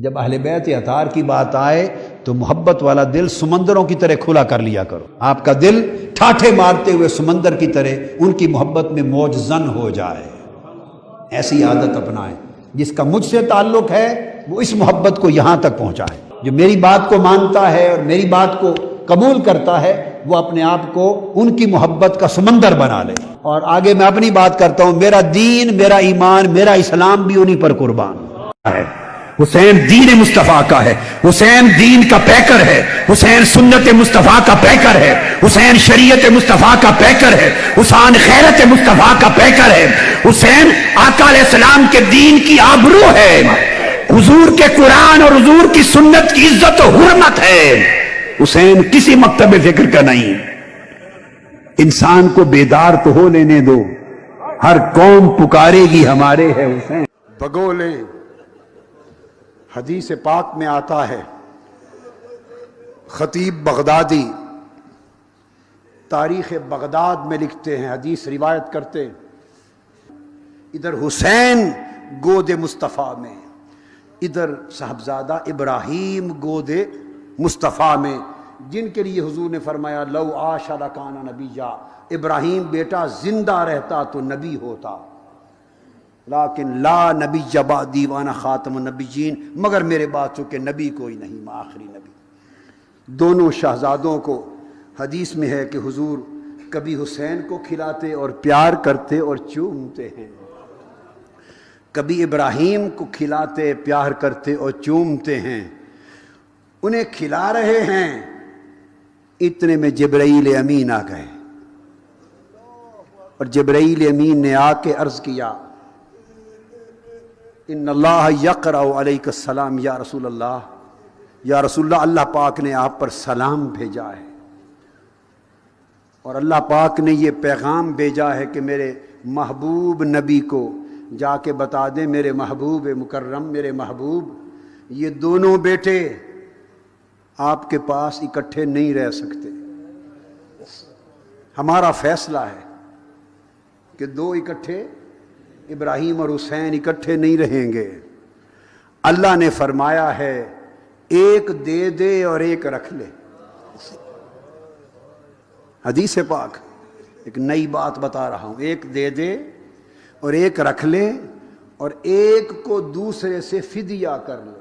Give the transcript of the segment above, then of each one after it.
جب اہل بیت اطہار کی بات آئے تو محبت والا دل سمندروں کی طرح کھلا کر لیا کرو. آپ کا دل ٹھاٹھے مارتے ہوئے سمندر کی طرح ان کی محبت میں موج زن ہو جائے. ایسی عادت اپنائیں. جس کا مجھ سے تعلق ہے وہ اس محبت کو یہاں تک پہنچائے. جو میری بات کو مانتا ہے اور میری بات کو قبول کرتا ہے وہ اپنے آپ کو ان کی محبت کا سمندر بنا لے. اور آگے میں اپنی بات کرتا ہوں. میرا دین، میرا ایمان، میرا اسلام بھی انہی پر قربان ہے. حسین دین مصطفیٰ کا ہے. حسین دین کا پیکر ہے. حسین سنت مصطفیٰ کا پیکر ہے. حسین شریعت مصطفیٰ کا پیکر ہے. حسین خیرت مصطفیٰ کا پیکر ہے. حسین آقا علیہ السلام کے دین کی آبرو ہے. حضور کے قرآن اور حضور کی سنت کی عزت و حرمت ہے. حسین کسی مکتب فکر کا نہیں. انسان کو بیدار تو ہو لینے دو. ہر قوم پکارے گی ہمارے ہے حسین. بگولے حدیث پاک میں آتا ہے. خطیب بغدادی تاریخ بغداد میں لکھتے ہیں، حدیث روایت کرتے ہیں. ادھر حسین گود مصطفیٰ میں، ادھر صاحبزادہ ابراہیم گود مصطفیٰ میں، جن کے لیے حضور نے فرمایا لو عاش لکان نبیا. ابراہیم بیٹا زندہ رہتا تو نبی ہوتا، لیکن لا نبی بعدی وانا خاتم النبیین، مگر میرے بعد چونکہ نبی کوئی نہیں، میں آخری نبی. دونوں شہزادوں کو حدیث میں ہے کہ حضور کبھی حسین کو کھلاتے اور پیار کرتے اور چومتے ہیں، کبھی ابراہیم کو کھلاتے پیار کرتے اور چومتے ہیں. انہیں کھلا رہے ہیں، اتنے میں جبرائیل امین آ گئے. اور جبرائیل امین نے آ کے عرض کیا ان اللہ یقرأ علیک السلام یا رسول اللہ. یا رسول اللہ، اللہ پاک نے آپ پر سلام بھیجا ہے، اور اللہ پاک نے یہ پیغام بھیجا ہے کہ میرے محبوب نبی کو جا کے بتا دیں، میرے محبوب مکرم، میرے محبوب، یہ دونوں بیٹے آپ کے پاس اکٹھے نہیں رہ سکتے. ہمارا فیصلہ ہے کہ دو اکٹھے، ابراہیم اور حسین اکٹھے نہیں رہیں گے. اللہ نے فرمایا ہے ایک دے دے اور ایک رکھ لے. حدیث پاک ایک نئی بات بتا رہا ہوں. ایک دے دے اور ایک رکھ لے، اور ایک کو دوسرے سے فدیہ کر لے.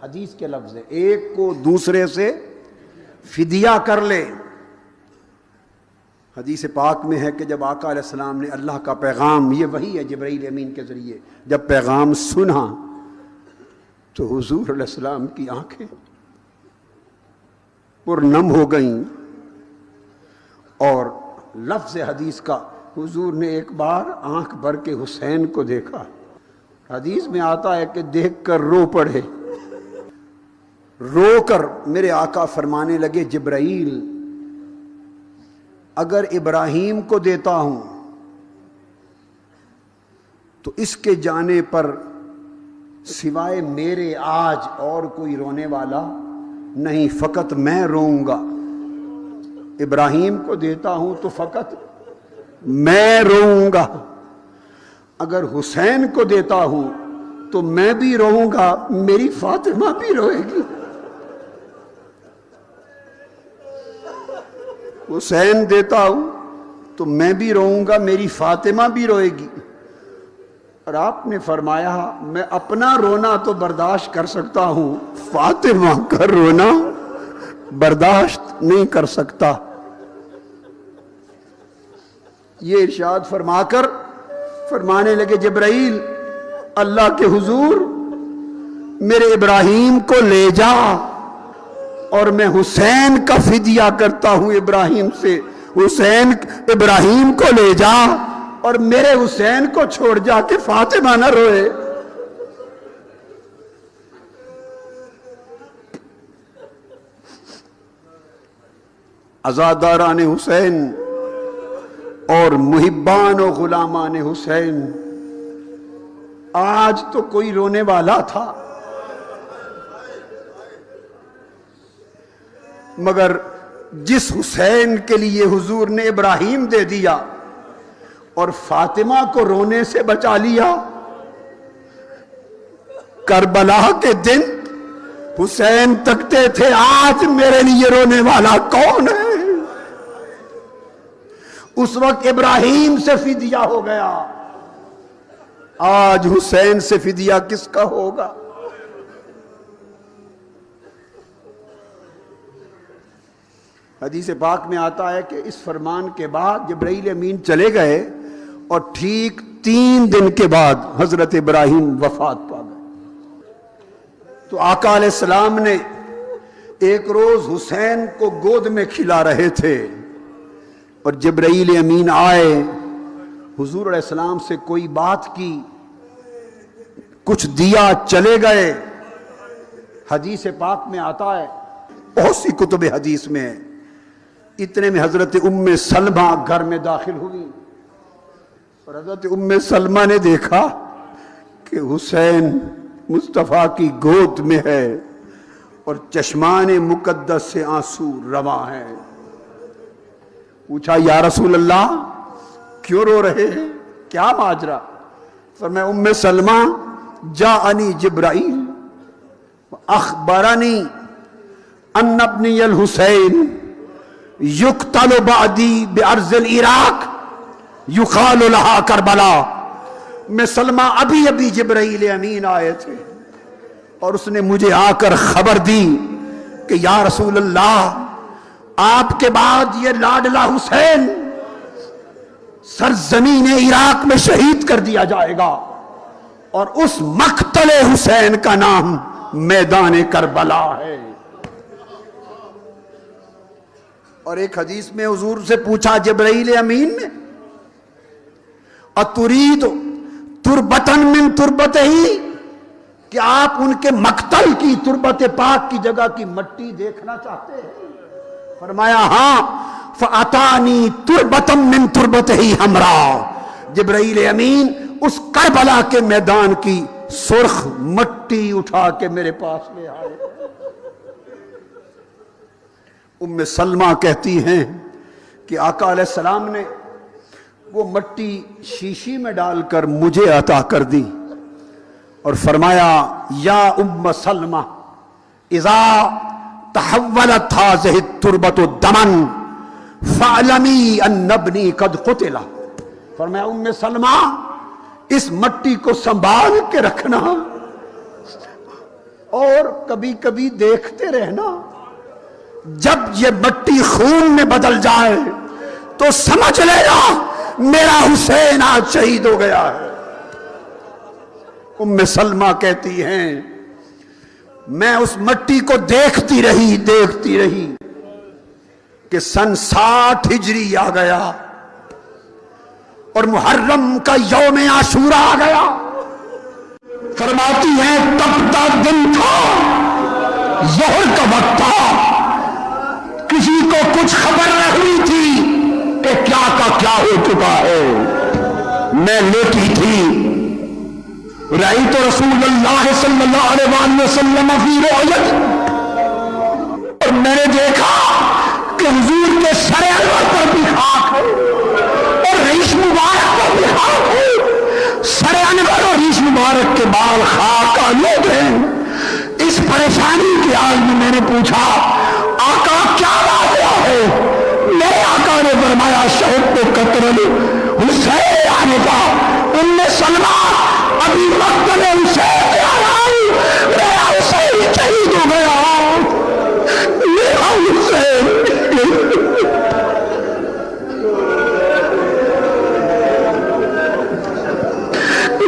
حدیث کے لفظ ہے ایک کو دوسرے سے فدیہ کر لے. حدیث پاک میں ہے کہ جب آقا علیہ السلام نے اللہ کا پیغام، یہ وحی ہے جبرائیل امین کے ذریعے، جب پیغام سنا تو حضور علیہ السلام کی آنکھیں پرنم ہو گئیں. اور لفظ حدیث کا، حضور نے ایک بار آنکھ بھر کے حسین کو دیکھا. حدیث میں آتا ہے کہ دیکھ کر رو پڑے. رو کر میرے آقا فرمانے لگے جبرائیل اگر ابراہیم کو دیتا ہوں تو اس کے جانے پر سوائے میرے آج اور کوئی رونے والا نہیں، فقط میں روؤں گا. ابراہیم کو دیتا ہوں تو فقط میں روؤں گا. اگر حسین کو دیتا ہوں تو میں بھی روؤں گا، میری فاطمہ بھی روئے گی. حسین دیتا ہوں تو میں بھی روؤں گا، میری فاطمہ بھی روئے گی. اور آپ نے فرمایا میں اپنا رونا تو برداشت کر سکتا ہوں، فاطمہ کا رونا برداشت نہیں کر سکتا. یہ ارشاد فرما کر فرمانے لگے جبرائیل اللہ کے حضور میرے ابراہیم کو لے جا، اور میں حسین کا فدیہ کرتا ہوں ابراہیم سے. حسین ابراہیم کو لے جا اور میرے حسین کو چھوڑ جا کہ فاطمہ نہ روئے. عزاداران حسین اور محبان و غلامان حسین، آج تو کوئی رونے والا تھا، مگر جس حسین کے لیے حضور نے ابراہیم دے دیا اور فاطمہ کو رونے سے بچا لیا، کربلا کے دن حسین تکتے تھے آج میرے لیے رونے والا کون ہے؟ اس وقت ابراہیم سے فدیہ ہو گیا، آج حسین سے فدیہ کس کا ہوگا؟ حدیث پاک میں آتا ہے کہ اس فرمان کے بعد جبرائیل امین چلے گئے اور ٹھیک 3 دن کے بعد حضرت ابراہیم وفات پا گئے۔ تو آقا علیہ السلام نے ایک روز حسین کو گود میں کھلا رہے تھے اور جبرائیل امین آئے، حضور علیہ السلام سے کوئی بات کی، کچھ دیا، چلے گئے۔ حدیث پاک میں آتا ہے، بہت سی کتب حدیث میں ہے، اتنے میں حضرت ام سلمہ گھر میں داخل ہوئی اور حضرت ام سلمہ نے دیکھا کہ حسین مصطفیٰ کی گود میں ہے اور چشمان مقدس سے آنسو رواں ہے۔ پوچھا یا رسول اللہ کیوں رو رہے ہیں، کیا ماجرا؟ فرمایا ام سلمہ جاءنی جبرائیل اخبرنی ان ابنی الحسین یقتل بعدی بارض العراق یقال لہا کربلا۔ میں سلمہ ابھی جبرائیل امین آئے تھے اور اس نے مجھے آ کر خبر دی کہ یا رسول اللہ آپ کے بعد یہ لاڈلا حسین سرزمین عراق میں شہید کر دیا جائے گا اور اس مقتل حسین کا نام میدان کربلا ہے۔ اور ایک حدیث میں حضور سے پوچھا جبرائیل امین نے اترید تربتن من تربتہی، کہ آپ ان کے مقتل کی تربت پاک کی جگہ کی مٹی دیکھنا چاہتے ہیں؟ فرمایا ہاں، فَأَتَانِي تُرْبَةً مِّن تُرْبَتِهِ حَمْرَا، جبرائیل امین اس کربلا کے میدان کی سرخ مٹی اٹھا کے میرے پاس لے آئے۔ ام سلمہ کہتی ہیں کہ آقا علیہ السلام نے وہ مٹی شیشی میں ڈال کر مجھے عطا کر دی اور فرمایا یا ام سلمہ اذا تحولت هذه التربة دما فاعلمی ان ابنی قد قتل۔ فرمایا ام سلمہ اس مٹی کو سنبھال کے رکھنا اور کبھی کبھی دیکھتے رہنا، جب یہ مٹی خون میں بدل جائے تو سمجھ لینا میرا حسین آج شہید ہو گیا ہے۔ ام سلمہ کہتی ہیں میں اس مٹی کو دیکھتی رہی کہ سن 60 ہجری آ گیا اور محرم کا یوم عاشورہ آ گیا۔ فرماتی ہیں تب تک دن تھا، ظہر کا وقت تھا، کسی کو کچھ خبر نہ ہوئی تھی کہ کیا کا کیا ہو چکا ہے۔ میں لیٹی تھی، رأیت رسول اللہ صلی اللہ علیہ وآلہ وسلم فی رؤیت، اور میں نے دیکھا کہ حضور کے سر انور پر بھی خاک ہے اور ریش مبارک پر بھی خاک ہے، سر انور اور ریش مبارک کے بال خاک آلود ہیں۔ اس پریشانی کے حال میں میں نے پوچھا آقا کیا واقعہ ہے؟ میرے آقا نے فرمایا شہد کو قتل حسین آنے کا۔ ام سلمہ ابھی مقتل حسین آئی، میرا حسین شہید ہو گیا، میرا حسین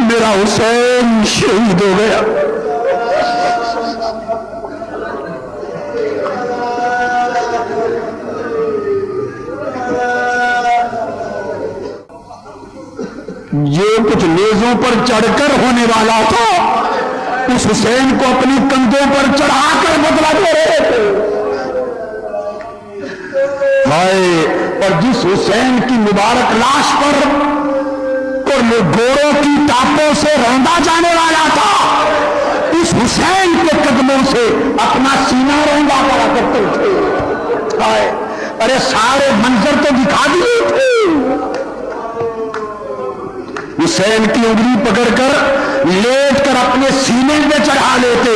میرا حسین شہید ہو گیا۔ جو کچھ نیزوں پر چڑھ کر ہونے والا تھا اس حسین کو اپنی کندھوں پر چڑھا کر بدلہ دے رہے تھے۔ ہائے، اور جس حسین کی مبارک لاش پر گھوڑوں کی ٹاپوں سے روندا جانے والا تھا، اس حسین کے قدموں سے اپنا سینہ روندا کرا کرتے تھے۔ ہائے، ارے سارے منظر تو دکھا دیے تھے۔ حسین کی انگلی پکڑ کر لیٹ کر اپنے سینے پہ چڑھا لیتے،